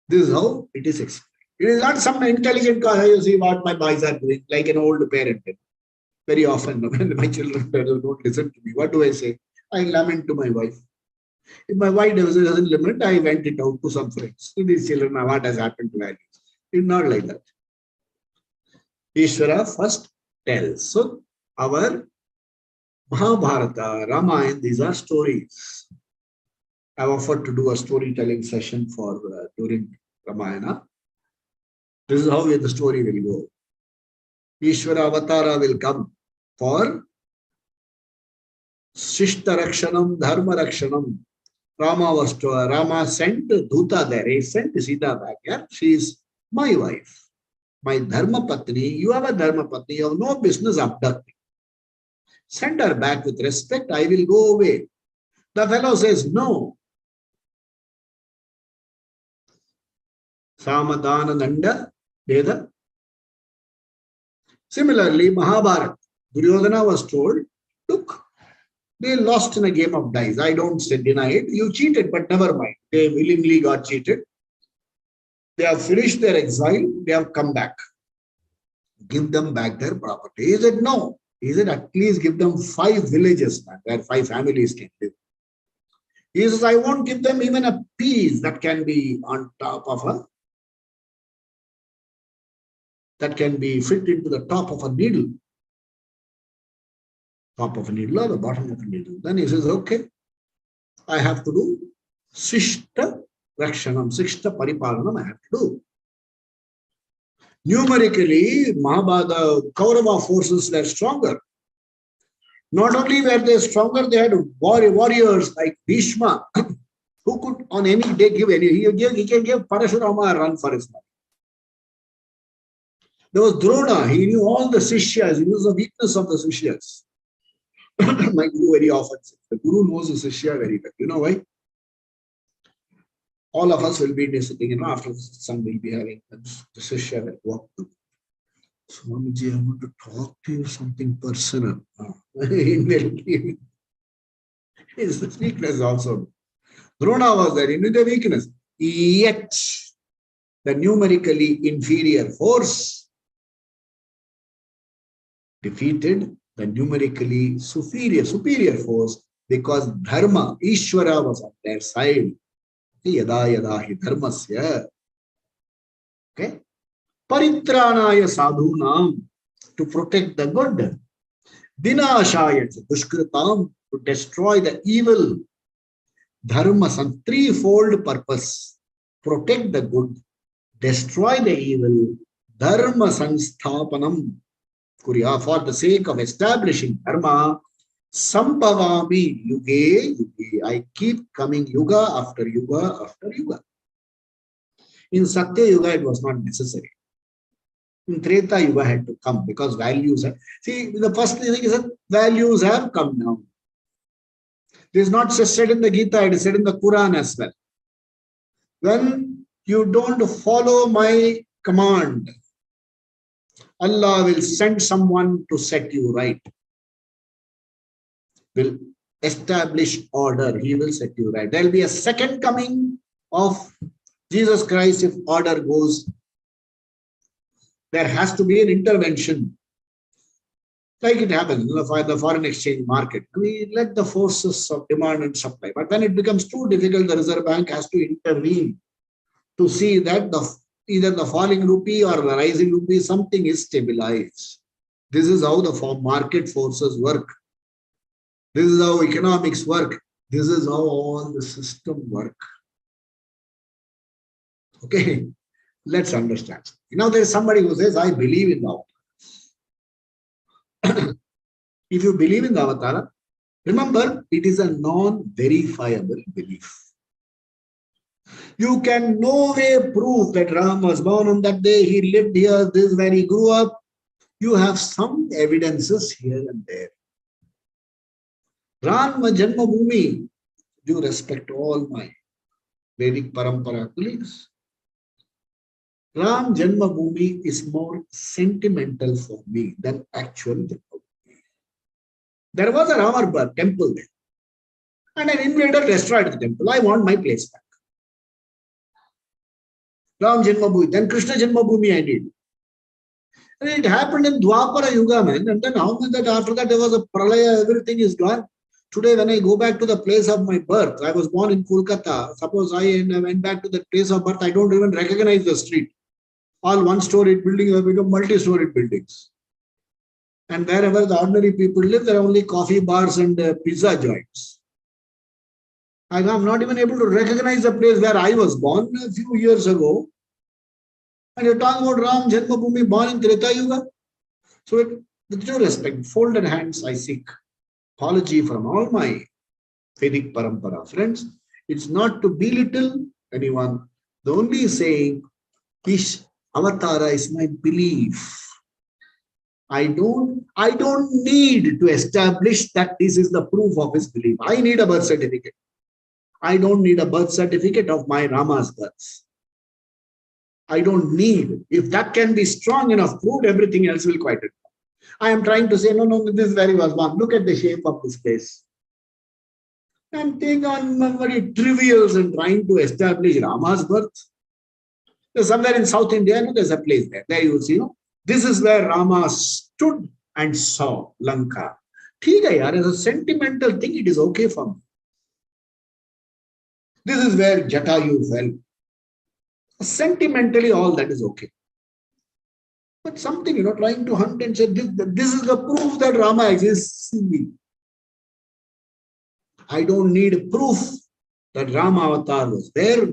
This is how it is explained. It is not some intelligent guy, you see what my boys are doing, like an old parent. Very often, when my children don't listen to me, what do I say? I lament to my wife. If my wife doesn't lament, I vent it out to some friends. To these children, what has happened to values? It's not like that. Ishvara first tells. So, our Mahabharata, Ramayana, these are stories. I've offered to do a storytelling session for during Ramayana. This is how the story will go. Ishvara Avatara will come for Shishta Rakshanam, Dharma Rakshanam. Rama sent Dhuta there. He sent Sita back here. She is my wife, my Dharma Patni. You have a Dharma Patni. You have no business abducting. Send her back with respect. I will go away. The fellow says no. Samadana Nanda Veda. Similarly, Mahabharata, Duryodhana was told, look, they lost in a game of dice. I don't deny it. You cheated, but never mind. They willingly got cheated. They have finished their exile. They have come back. Give them back their property. He said, no. He said, at least give them 5 villages where 5 families can live. He says, I won't give them even a piece that can be on top of a, that can be fit into the top of a needle. Top of a needle or the bottom of a needle. Then he says, okay, I have to do Sishta Rakshanam, Sishta Pariparanam I have to do. Numerically, Mahabharata, Kaurava forces were stronger. Not only were they stronger, they had warriors like Bhishma, who could on any day give any, he can give Parashurama a run for his money. There was Drona, he knew all the Sishyas, he knew the weakness of the Sishyas. My Guru very often says, the Guru knows the Sishya very well. You know why? All of us will be sitting, after Satsang we'll be having the Sishya will walk to. Swamiji, I want to talk to you something personal. His weakness also. Drona was there, he knew the weakness. Yet, the numerically inferior force defeated the numerically superior force because Dharma, Ishvara was on their side. Yada yada hi dharmasya. Okay? Paritranaya sadhunam, to protect the good. Vinashaya dushkritam, to destroy the evil. Dharma, some threefold purpose. Protect the good, destroy the evil. Dharma sansthapanam, for the sake of establishing dharma, sambhavami yuge yuge. I keep coming yuga after yuga after yuga. In Satya Yuga, it was not necessary. In Treta Yuga had to come because values have, see, the first thing is that values have come down. This is not just said in the Gita, it is said in the Quran as well. When you don't follow my command, Allah will send someone to set you right. Will establish order. He will set you right. There will be a second coming of Jesus Christ if order goes. There has to be an intervention. Like it happens in the foreign exchange market. We let the forces of demand and supply. But when it becomes too difficult, the Reserve Bank has to intervene to see that either the falling rupee or the rising rupee, something is stabilized. This is how the market forces work. This is how economics work. This is how all the system work. Okay, let's understand. Now there is somebody who says, I believe in the If you believe in the Avatara, remember, it is a non-verifiable belief. You can no way prove that Ram was born on that day, he lived here, this is where he grew up. You have some evidences here and there. Ram Janmabhoomi, due respect to all my Vedic Parampara colleagues, Ram Janmabhoomi is more sentimental for me than actual Janmabhoomi. There was a Ramar temple there, and an invader destroyed the temple. I want my place back. Ram Janmabhoomi, then Krishna Janmabhoomi I need. And it happened in Dwapara Yuga, man. And then how much that after that there was a pralaya, everything is gone. Today, when I go back to the place of my birth, I was born in Kolkata. Suppose I went back to the place of birth, I don't even recognize the street. All one-storied buildings have become multi-storied buildings. And wherever the ordinary people live, there are only coffee bars and pizza joints. I am not even able to recognize the place where I was born a few years ago. And you're talking about Ram Janmabhoomi born in Treta Yuga. So with due respect, folded hands I seek apology from all my Vedic Parampara friends. It's not to belittle anyone. The only saying, Ish Avatara is my belief. I don't need to establish that this is the proof of his belief. I need a birth certificate. I don't need a birth certificate of my Rama's birth. I don't need. If that can be strong enough proof, everything else will quiet it. I am trying to say, no, this is where he was born. Look at the shape of this place. I'm taking on very trivials and trying to establish Rama's birth. There's somewhere in South India, there's a place there. There you will see, this is where Rama stood and saw Lanka. As a sentimental thing, it is okay for me. This is where Jatayu fell. Sentimentally, all that is okay. But something, trying to hunt and say, this is the proof that Rama exists in me. I don't need proof that Rama avatar was there.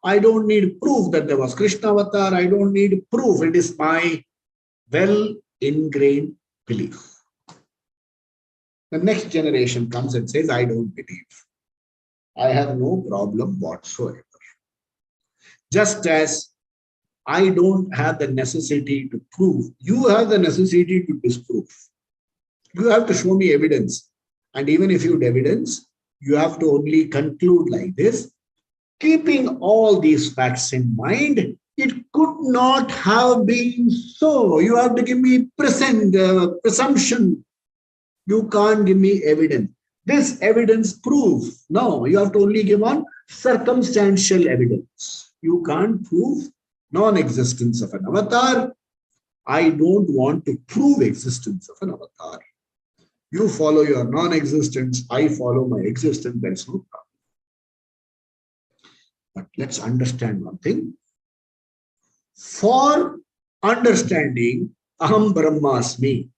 I don't need proof that there was Krishna avatar. I don't need proof. It is my well-ingrained belief. The next generation comes and says, I don't believe. I have no problem whatsoever. Just as I don't have the necessity to prove, you have the necessity to disprove. You have to show me evidence. And even if you have evidence, you have to only conclude like this. Keeping all these facts in mind, it could not have been so. You have to give me presumption. You can't give me evidence. This evidence proof. No, you have to only give on circumstantial evidence. You can't prove non-existence of an avatar. I don't want to prove existence of an avatar. You follow your non-existence, I follow my existence, there is no problem. But let's understand one thing. For understanding Aham Brahmasmi,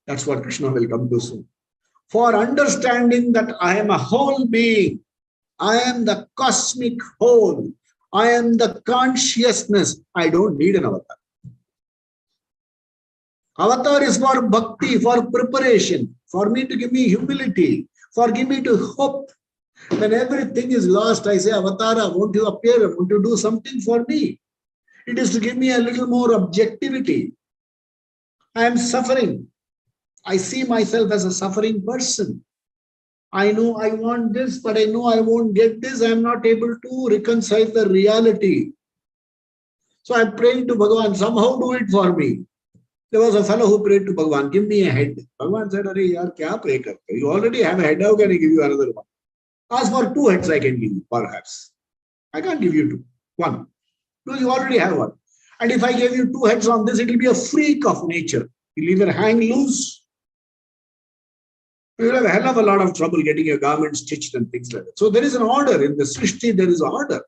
that's what Krishna will come to soon. For understanding that I am a whole being, I am the cosmic whole, I am the consciousness, I don't need an avatar. Avatar is for bhakti, for preparation, for me to give me humility, for give me to hope. When everything is lost, I say, Avatara, won't you appear? Won't you do something for me? It is to give me a little more objectivity. I am suffering. I see myself as a suffering person. I know I want this, but I know I won't get this. I am not able to reconcile the reality. So I'm praying to Bhagavan, somehow do it for me. There was a fellow who prayed to Bhagavan, give me a head. Bhagavan said, Arey, yaar, kya pray karte? You already have a head, how can I give you another one? Ask for 2 heads I can give you, perhaps. I can't give you 2. 1. Because you already have one. And if I gave you 2 heads on this, it will be a freak of nature. You'll either hang loose, you will have a hell of a lot of trouble getting your garment stitched and things like that. So there is an order. In the Srishti, there is an order.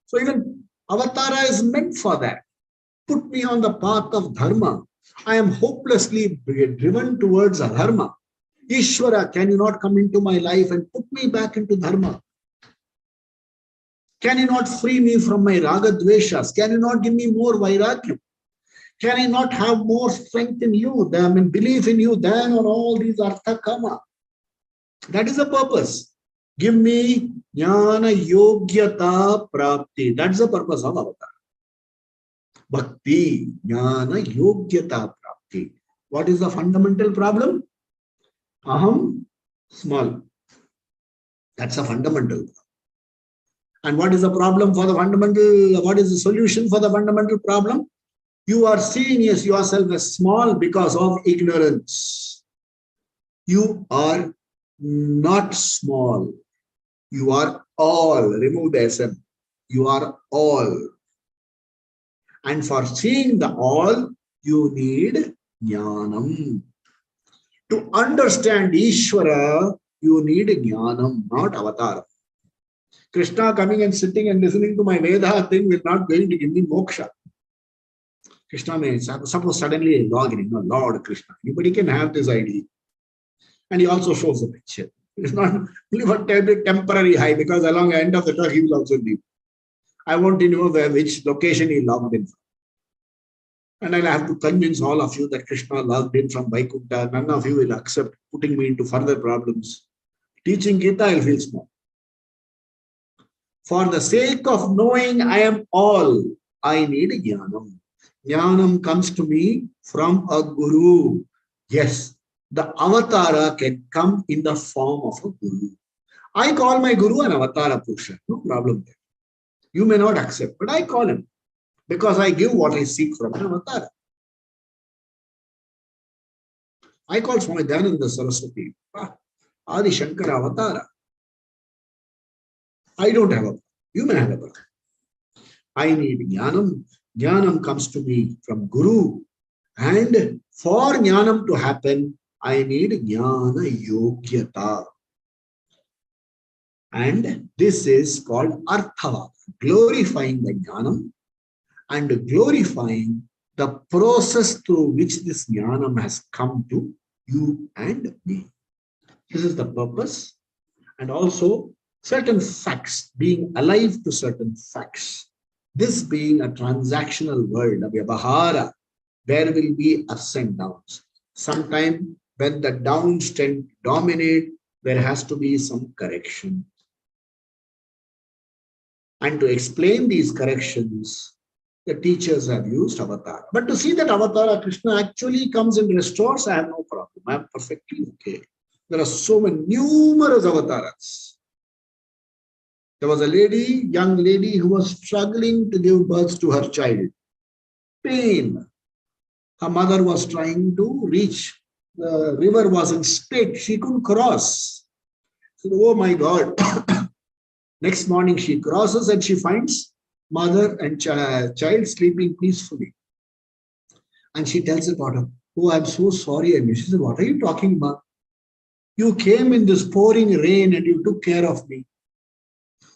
So even Avatara is meant for that. Put me on the path of dharma. I am hopelessly driven towards adharma. Ishvara, can you not come into my life and put me back into dharma? Can you not free me from my raga dveshas? Can you not give me more vairagyam? Can I not have more strength in you, than belief in you than on all these artha kama? That is the purpose. Give me jnana yogyata prapti. That's the purpose of avatar. Bhakti, jnana yogyata prapti. What is the fundamental problem? Aham, small. That's a fundamental problem. And what is the problem for the fundamental? What is the solution for the fundamental problem? You are seeing yourself as small because of ignorance. You are not small. You are all. Remove the SM. You are all. And for seeing the all, you need jnanam. To understand Ishvara, you need jnanam, not avatar. Krishna coming and sitting and listening to my Veda thing will not going to give me moksha. Krishna may suppose suddenly log in, Lord Krishna. Anybody can have this idea. And he also shows a picture. It's not only for temporary high, because along the end of the talk he will also leave. I want to know which location he logged in from. And I'll have to convince all of you that Krishna logged in from Vaikuntha. None of you will accept putting me into further problems. Teaching Gita, I'll feel small. For the sake of knowing I am all, I need jnanam. Jnanam comes to me from a guru. Yes, the avatara can come in the form of a guru. I call my guru an avatara Purusha. No problem there. You may not accept, but I call him because I give what I seek from an avatara. I call Swami Dayananda Saraswati Adi Shankara avatara. I don't have a. You may have a brother. I need jnanam. Jnanam comes to me from Guru. And for jnanam to happen, I need jnana yogyata. And this is called arthava, glorifying the jnanam and glorifying the process through which this jnanam has come to you and me. This is the purpose. And also certain facts, being alive to certain facts. This being a transactional world, a vyavahara, there will be ups and downs. Sometimes when the downs tend to dominate, there has to be some correction. And to explain these corrections, the teachers have used avatar. But to see that avatar Krishna actually comes and restores, I have no problem. I am perfectly okay. There are so many numerous avatars. There was a lady, young lady, who was struggling to give birth to her child. Pain. Her mother was trying to reach. The river wasn't straight. She couldn't cross. So, oh my God. Next morning she crosses and she finds mother and child sleeping peacefully. And she tells her daughter, oh, I'm so sorry. And she said, what are you talking about? You came in this pouring rain and you took care of me.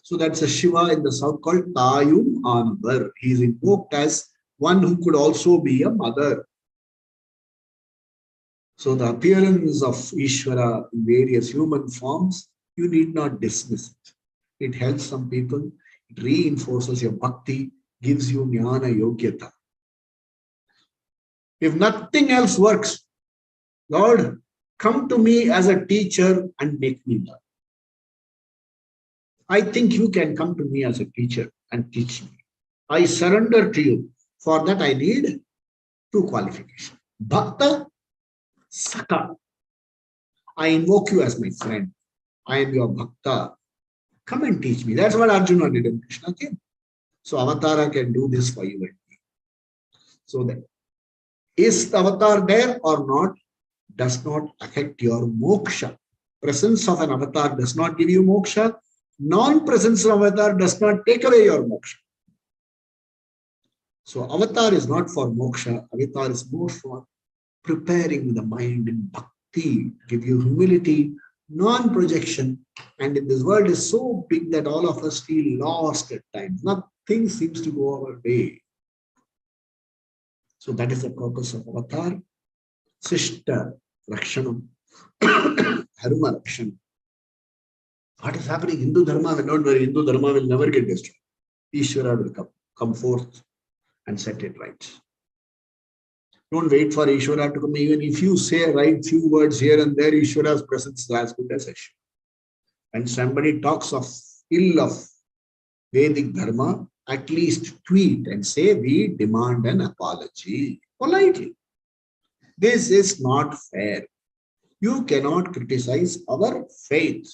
So that's a Shiva in the south called Tayum Anvar. He is invoked as one who could also be a mother. So the appearance of Ishvara in various human forms, you need not dismiss it. It helps some people. It reinforces your bhakti, gives you jnana yogyata. If nothing else works, Lord, come to me as a teacher and make me learn. I think you can come to me as a teacher and teach me. I surrender to you. For that I need two qualifications. Bhakta, Saka. I invoke you as my friend. I am your Bhakta. Come and teach me. That's what Arjuna did and Krishna came. So Avatara can do this for you and me. So that is the avatar there or not does not affect your moksha. Presence of an avatar does not give you moksha. Non-presence of avatar does not take away your moksha. So avatar is not for moksha. Avatar is more for preparing the mind in bhakti, give you humility, non-projection. And in this world is so big that all of us feel lost at times. Nothing seems to go our way. So that is the purpose of avatar. Sishta Rakshanam. Dharma Rakshanam. What is happening? Hindu Dharma, don't worry, Hindu Dharma will never get destroyed. Ishvara will come forth and set it right. Don't wait for Ishvara to come. Even if you say right few words here and there, Ishvara's presence is as good as Ishvara. When somebody talks of ill of Vedic Dharma, at least tweet and say, we demand an apology politely. This is not fair. You cannot criticize our faith.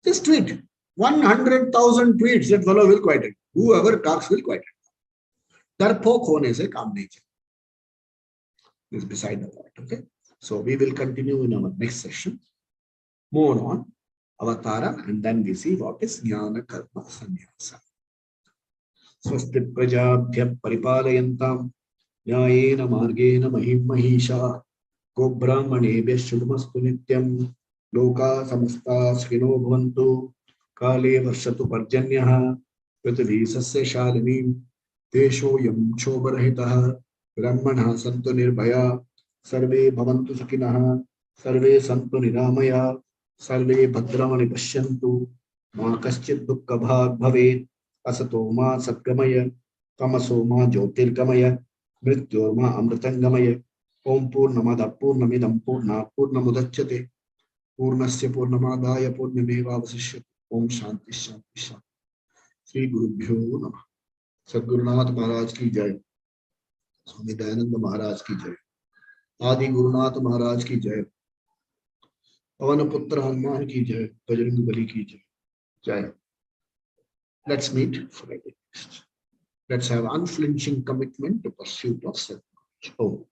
Just tweet. 100,000 tweets, that fellow will quit it. Whoever talks will quit it. Darpok hone se kaam nahi chale. This is beside the point. Okay. So we will continue in our next session. More on Avatara, and then we see what is Jnana Karma Sannyasa. Swasti Prajabhya Paripalayantam Nyayena Margena Mahim Mahisha Gobrahmanebhya Shubhamastu Nityam Loka Samasta Skhino Bhavantu Kale Varshatu Parjanyaha Prithvi Sasya Shalini Desho Yam Shobharahitaha Brahmana Santu Nirbhaya Sarve Bhavantu Sakinaha Sarve Santu Niramaya Sarve Bhadramani Pashyantu Ma Kaschid Dukkha Bhag Bhavet Asato Ma Satgamaya Tamaso Ma Jyotirgamaya Mrityorma Amritangamaya Om Purnamada Purnamidam Purna Purnamudachyate Purnasya Purnamadaya Purnameva Vasishyate Om Shanti Shanti Shanti Sri Gurubhyo Namah Sadgurunath Maharaj ki Jai Swami Dayananda Maharaj ki Jai Adi Gurunath Maharaj ki Jai Pavan Putra Hanuman ki Jai Bajrang Bali ki Jai Jai. Let's meet Friday next. Let's have unflinching commitment to pursuit of self-knowledge.